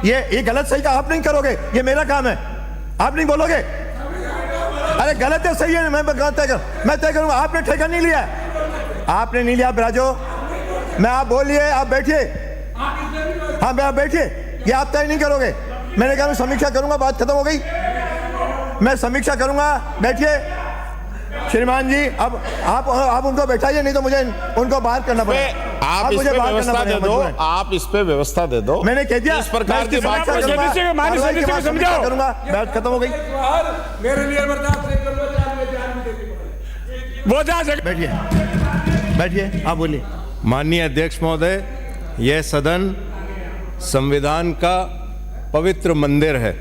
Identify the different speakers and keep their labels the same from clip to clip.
Speaker 1: ये गलत सही का आप नहीं करोगे, ये मेरा काम है, आप नहीं बोलोगे। अरे गलत है सही है, मैं तय करूंगा। आपने ठेका नहीं लिया, आपने नहीं लिया राजो, मैं आप बोलिए, आप बैठिए, हाँ आप बैठिए, ये आप तय नहीं करोगे। मैंने कहा मैं समीक्षा करूंगा, बात खत्म हो गई, मैं समीक्षा करूंगा, बैठिए श्रीमान जी। अब आप उनको बैठाइए, नहीं तो मुझे उनको बाहर करना पड़ेगा।
Speaker 2: आप इस पे व्यवस्था दे दो, आप इस पे व्यवस्था दे दो।
Speaker 1: मैंने कह दिया
Speaker 2: इस प्रकार की बात
Speaker 1: करूंगा, बात खत्म हो गई।
Speaker 3: मेरे लिए बर्दाश्त नहीं करूंगा। वो जा सकते,
Speaker 1: बैठिए बैठिए, आप बोलिए।
Speaker 2: माननीय अध्यक्ष महोदय, यह सदन संविधान का पवित्र मंदिर है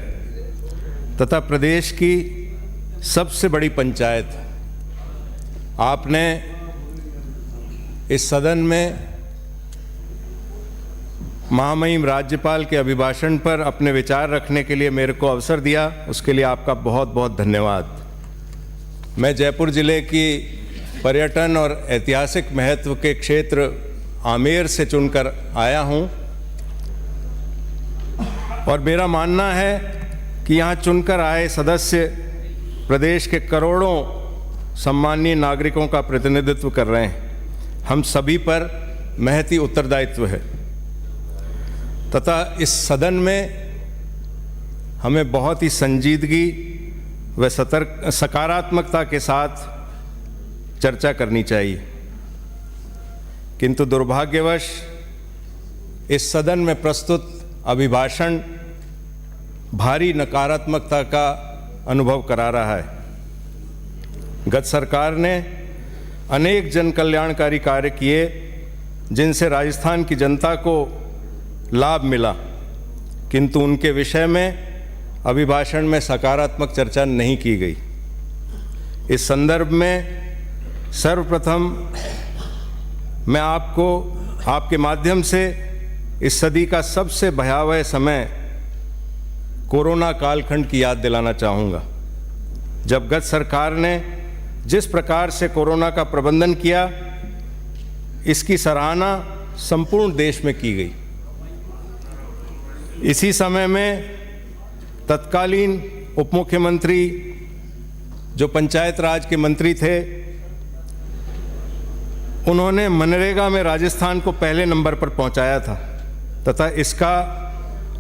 Speaker 2: तथा प्रदेश की सबसे बड़ी पंचायत। आपने इस सदन में महामहिम राज्यपाल के अभिभाषण पर अपने विचार रखने के लिए मेरे को अवसर दिया, उसके लिए आपका बहुत बहुत धन्यवाद। मैं जयपुर जिले की पर्यटन और ऐतिहासिक महत्व के क्षेत्र आमेर से चुनकर आया हूं और मेरा मानना है कि यहाँ चुनकर आए सदस्य प्रदेश के करोड़ों सम्मानीय नागरिकों का प्रतिनिधित्व कर रहे हैं। हम सभी पर महती उत्तरदायित्व है तथा इस सदन में हमें बहुत ही संजीदगी व सकारात्मकता के साथ चर्चा करनी चाहिए, किंतु दुर्भाग्यवश इस सदन में प्रस्तुत अभिभाषण भारी नकारात्मकता का अनुभव करा रहा है। गत सरकार ने अनेक जन कल्याणकारी कार्य किए जिनसे राजस्थान की जनता को लाभ मिला, किंतु उनके विषय में अभिभाषण में सकारात्मक चर्चा नहीं की गई। इस संदर्भ में सर्वप्रथम मैं आपको आपके माध्यम से इस सदी का सबसे भयावह समय कोरोना कालखंड की याद दिलाना चाहूँगा, जब गत सरकार ने जिस प्रकार से कोरोना का प्रबंधन किया, इसकी सराहना संपूर्ण देश में की गई। इसी समय में तत्कालीन उप मुख्यमंत्री जो पंचायत राज के मंत्री थे, उन्होंने मनरेगा में राजस्थान को पहले नंबर पर पहुंचाया था तथा इसका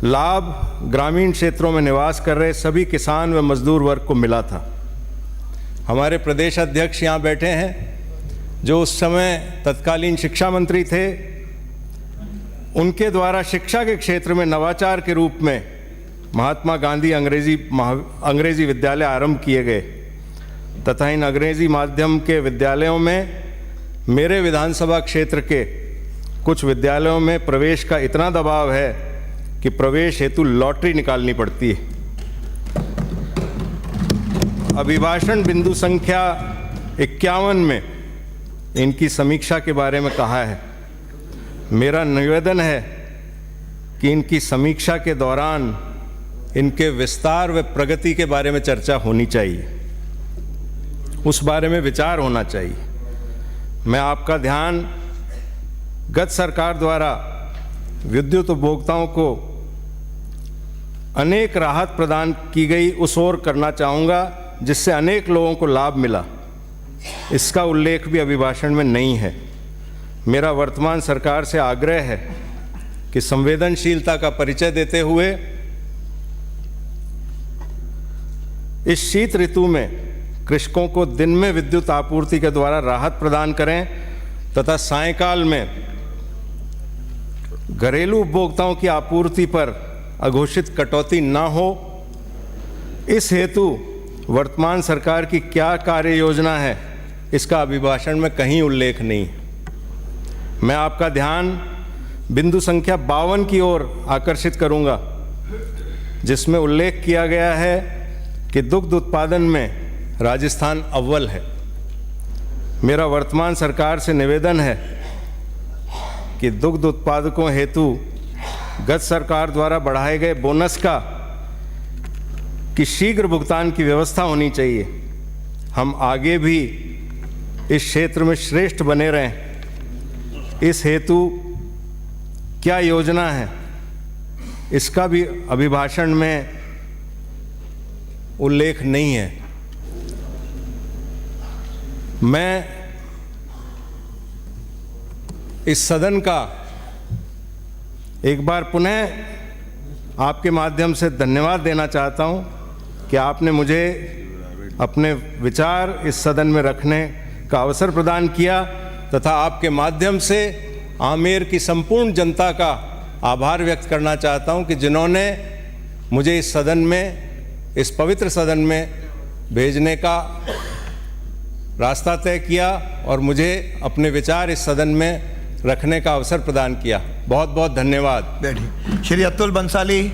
Speaker 2: लाभ ग्रामीण क्षेत्रों में निवास कर रहे सभी किसान व मजदूर वर्ग को मिला था। हमारे प्रदेश अध्यक्ष यहाँ बैठे हैं, जो उस समय तत्कालीन शिक्षा मंत्री थे, उनके द्वारा शिक्षा के क्षेत्र में नवाचार के रूप में महात्मा गांधी अंग्रेजी विद्यालय आरंभ किए गए तथा इन अंग्रेजी माध्यम के विद्यालयों में मेरे विधानसभा क्षेत्र के कुछ विद्यालयों में प्रवेश का इतना दबाव है कि प्रवेश हेतु लॉटरी निकालनी पड़ती है। अभिभाषण बिंदु संख्या 51 में इनकी समीक्षा के बारे में कहा है। मेरा निवेदन है कि इनकी समीक्षा के दौरान इनके विस्तार व प्रगति के बारे में चर्चा होनी चाहिए, उस बारे में विचार होना चाहिए। मैं आपका ध्यान गत सरकार द्वारा विद्युत उपभोक्ताओं को अनेक राहत प्रदान की गई उस ओर करना चाहूँगा जिससे अनेक लोगों को लाभ मिला। इसका उल्लेख भी अभिभाषण में नहीं है। मेरा वर्तमान सरकार से आग्रह है कि संवेदनशीलता का परिचय देते हुए इस शीत ऋतु में कृषकों को दिन में विद्युत आपूर्ति के द्वारा राहत प्रदान करें तथा सायंकाल में घरेलू उपभोक्ताओं की आपूर्ति पर अघोषित कटौती न हो। इस हेतु वर्तमान सरकार की क्या कार्य योजना है, इसका अभिभाषण में कहीं उल्लेख नहीं। मैं आपका ध्यान बिंदु संख्या 52 की ओर आकर्षित करूंगा, जिसमें उल्लेख किया गया है कि दुग्ध उत्पादन में राजस्थान अव्वल है। मेरा वर्तमान सरकार से निवेदन है कि दुग्ध उत्पादकों हेतु गत सरकार द्वारा बढ़ाए गए बोनस का की शीघ्र भुगतान की व्यवस्था होनी चाहिए। हम आगे भी इस क्षेत्र में श्रेष्ठ बने रहें, इस हेतु क्या योजना है इसका भी अभिभाषण में उल्लेख नहीं है। मैं इस सदन का एक बार पुनः आपके माध्यम से धन्यवाद देना चाहता हूं कि आपने मुझे अपने विचार इस सदन में रखने का अवसर प्रदान किया तथा आपके माध्यम से आमेर की संपूर्ण जनता का आभार व्यक्त करना चाहता हूं कि जिन्होंने मुझे इस सदन में, इस पवित्र सदन में भेजने का रास्ता तय किया और मुझे अपने विचार इस सदन में रखने का अवसर प्रदान किया। बहुत बहुत धन्यवाद।
Speaker 1: बैठिए। श्री अतुल बंसाली।